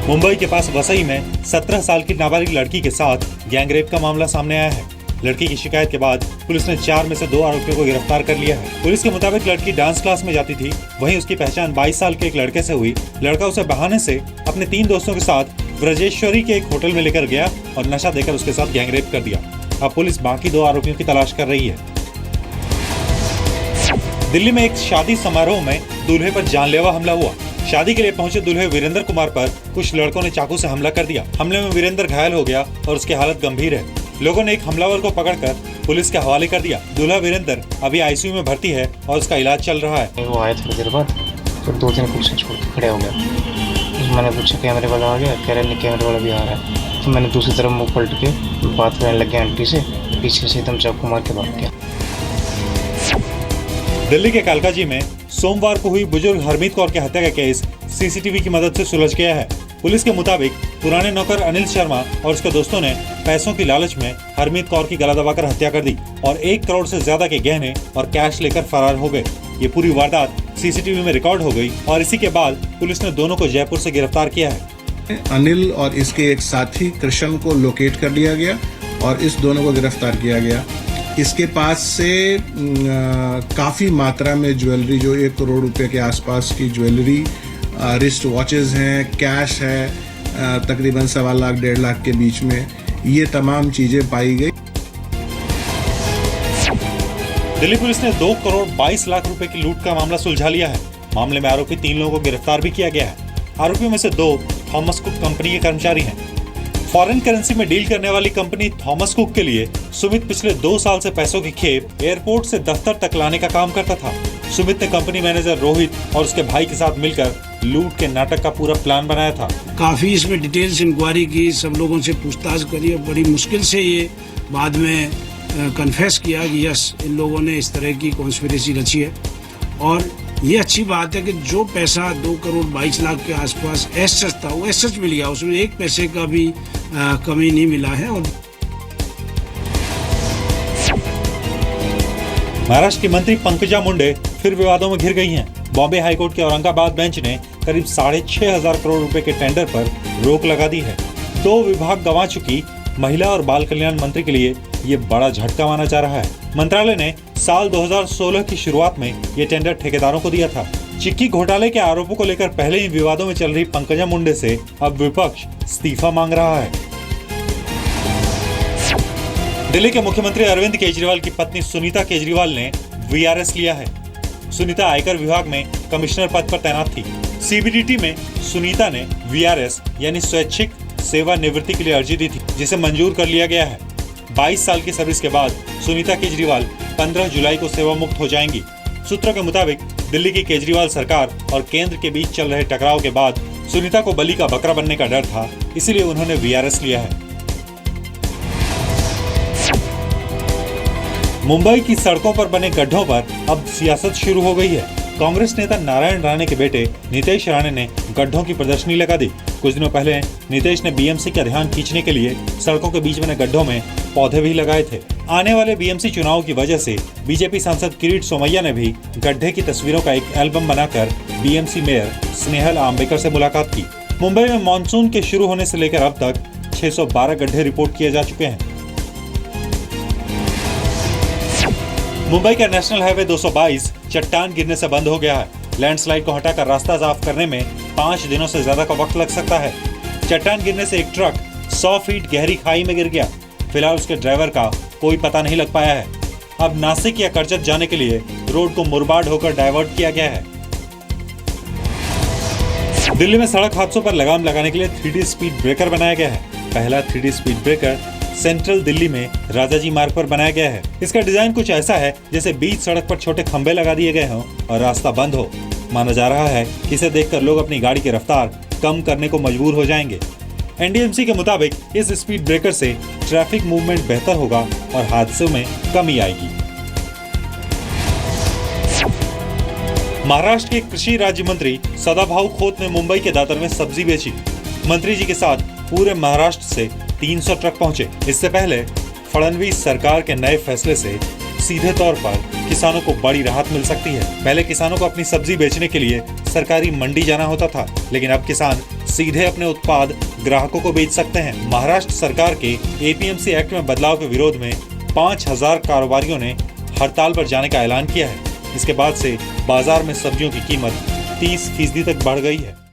मुंबई के पास वसई में 17 साल की नाबालिग लड़की के साथ गैंगरेप का मामला सामने आया है। लड़की की शिकायत के बाद पुलिस ने 4 में से 2 आरोपियों को गिरफ्तार कर लिया है। पुलिस के मुताबिक लड़की डांस क्लास में जाती थी, वहीं उसकी पहचान 22 साल के एक लड़के से हुई। लड़का उसे बहाने से अपने 3 दोस्तों के साथ ब्रजेश्वरी के एक होटल में लेकर गया और नशा देकर उसके साथ गैंगरेप कर दिया। अब पुलिस बाकी 2 आरोपियों की तलाश कर रही है। दिल्ली में एक शादी समारोह में दूल्हे पर जानलेवा हमला हुआ। शादी के लिए पहुंचे दूल्हे वीरेंद्र कुमार पर कुछ लड़कों ने चाकू से हमला कर दिया। हमले में वीरेंद्र घायल हो गया और उसकी हालत गंभीर है। लोगों ने एक हमलावर को पकड़कर पुलिस के हवाले कर दिया। दूल्हा वीरेंद्र अभी आईसीयू में भर्ती है और उसका इलाज चल रहा है। वो आया थोड़ी देर बाद, फिर 2-3 कुर्सी छोड़ के खड़े हो गया। मैंने पूछा कैमरे वाला आ गया, कह रहे नहीं कैमरे वाला भी आ रहा है। तो मैंने दूसरी तरफ मुंह पलट के बात करने लग गया आंटी से, पीछे से एकदम चाकू मार के भाग गया। दिल्ली के कालकाजी में सोमवार को हुई बुजुर्ग हरमीत कौर की हत्या का केस सीसीटीवी की मदद से सुलझ गया है। पुलिस के मुताबिक पुराने नौकर अनिल शर्मा और उसके दोस्तों ने पैसों की लालच में हरमीत कौर की गला दबाकर हत्या कर दी और 1 करोड़ से ज्यादा के गहने और कैश लेकर फरार हो गए। ये पूरी वारदात सीसीटीवी में रिकॉर्ड हो गई और इसी के बाद पुलिस ने दोनों को जयपुर से गिरफ्तार किया है। अनिल और इसके एक साथी कृष्ण को लोकेट कर लिया गया और इस दोनों को गिरफ्तार किया गया। इसके पास से काफ़ी मात्रा में ज्वेलरी, जो 1 करोड़ रुपए के आसपास की ज्वेलरी, रिस्ट वॉचेस हैं, कैश है, तकरीबन 1.25 लाख 1.5 लाख के बीच में, ये तमाम चीज़ें पाई गई। दिल्ली पुलिस ने 2 करोड़ 22 लाख रुपए की लूट का मामला सुलझा लिया है। मामले में आरोपी 3 लोगों को गिरफ्तार भी किया गया है। आरोपियों में से 2 थॉमस कुक कंपनी के कर्मचारी हैं। फॉरेन करेंसी में डील करने वाली कंपनी थॉमस कुक के लिए सुमित पिछले 2 साल से पैसों की खेप एयरपोर्ट से दफ्तर तक लाने का काम करता था। सुमित ने कंपनी मैनेजर रोहित और उसके भाई के साथ मिलकर लूट के नाटक का पूरा प्लान बनाया था। काफी इसमें डिटेल्स इंक्वायरी की, सब लोगों से पूछताछ करी और बड़ी मुश्किल से ये बाद में कन्फेस किया कि यस, इन लोगों ने इस तरह की कॉन्स्पिरेसी रची है। और ये अच्छी बात है कि जो पैसा 2 करोड़ 22 लाख के आसपास एस सच था, वो एस सच मिल गया, उसमें 1 पैसे का भी कमी नहीं मिला है। और महाराष्ट्र की मंत्री पंकजा मुंडे फिर विवादों में घिर गई हैं। बॉम्बे हाईकोर्ट के औरंगाबाद बेंच ने करीब 6,500 करोड़ रुपए के टेंडर पर रोक लगा दी है। 2 विभाग गंवा चुकी महिला और बाल कल्याण मंत्री के लिए ये बड़ा झटका माना जा रहा है। मंत्रालय ने साल 2016 की शुरुआत में ये टेंडर ठेकेदारों को दिया था। चिक्की घोटाले के आरोपों को लेकर पहले ही विवादों में चल रही पंकजा मुंडे से अब विपक्ष इस्तीफा मांग रहा है। दिल्ली के मुख्यमंत्री अरविंद केजरीवाल की पत्नी सुनीता केजरीवाल ने वीआरएस लिया है। सुनीता आयकर विभाग में कमिश्नर पद पर तैनात थी। सीबीडीटी में सुनीता ने वीआरएस यानी स्वैच्छिक सेवानिवृत्ति के लिए अर्जी दी थी, जिसे मंजूर कर लिया गया है। 22 साल की सर्विस के बाद सुनीता केजरीवाल 15 जुलाई को सेवा मुक्त हो जाएंगी। सूत्रों के मुताबिक दिल्ली की केजरीवाल सरकार और केंद्र के बीच चल रहे टकराव के बाद सुनीता को बलि का बकरा बनने का डर था, इसीलिए उन्होंने वीआरएस लिया है। मुंबई की सड़कों पर बने गड्ढों पर अब सियासत शुरू हो गई है। कांग्रेस नेता नारायण राणे के बेटे नितेश राणे ने गड्ढों की प्रदर्शनी लगा दी। कुछ दिनों पहले नितेश ने बीएमसी का ध्यान खींचने के लिए सड़कों के बीच बने गड्ढों में पौधे भी लगाए थे। आने वाले बीएमसी चुनाव की वजह से बीजेपी सांसद किरीट सोमैया ने भी गड्ढे की तस्वीरों का एक एल्बम बनाकर बीएमसी मेयर स्नेहल आम्बेकर से मुलाकात की। मुंबई में मानसून के शुरू होने से लेकर अब तक 612 गड्ढे रिपोर्ट किए जा चुके हैं। मुंबई का नेशनल हाईवे 222 चट्टान गिरने से बंद हो गया है। लैंडस्लाइड को हटाकर रास्ता साफ करने में 5 दिनों से ज्यादा का वक्त लग सकता है। चट्टान गिरने से एक ट्रक 100 फीट गहरी खाई में गिर गया। फिलहाल उसके ड्राइवर का कोई पता नहीं लग पाया है। अब नासिक या करजत जाने के लिए रोड को मुरबाड होकर डाइवर्ट किया गया है। दिल्ली में सड़क हादसों पर लगाम लगाने के लिए 3D स्पीड ब्रेकर बनाया गया है। पहला 3D speed breaker central Delhi में राजाजी मार्ग पर बनाया गया है। इसका डिजाइन कुछ ऐसा है जैसे बीच सड़क पर छोटे खंभे लगा दिए गए हों और रास्ता बंद हो। माना जा रहा है कि इसे देखकर लोग अपनी गाड़ी की रफ्तार कम करने को मजबूर हो जाएंगे। एनडीएमसी के मुताबिक इस स्पीड ब्रेकर से ट्रैफिक मूवमेंट बेहतर होगा और हादसों में कमी आएगी। महाराष्ट्र के कृषि राज्य मंत्री सदाभाऊ खोत ने मुंबई के दादर में सब्जी बेची। मंत्री जी के साथ पूरे महाराष्ट्र से 300 ट्रक पहुंचे। इससे पहले फडणवीस सरकार के नए फैसले से सीधे तौर पर किसानों को बड़ी राहत मिल सकती है। पहले किसानों को अपनी सब्जी बेचने के लिए सरकारी मंडी जाना होता था, लेकिन अब किसान सीधे अपने उत्पाद ग्राहकों को बेच सकते हैं। महाराष्ट्र सरकार के एपीएमसी एक्ट में बदलाव के विरोध में 5000 कारोबारियों ने हड़ताल पर जाने का ऐलान किया है। इसके बाद से बाजार में सब्जियों की कीमत 30% तक बढ़ गई है।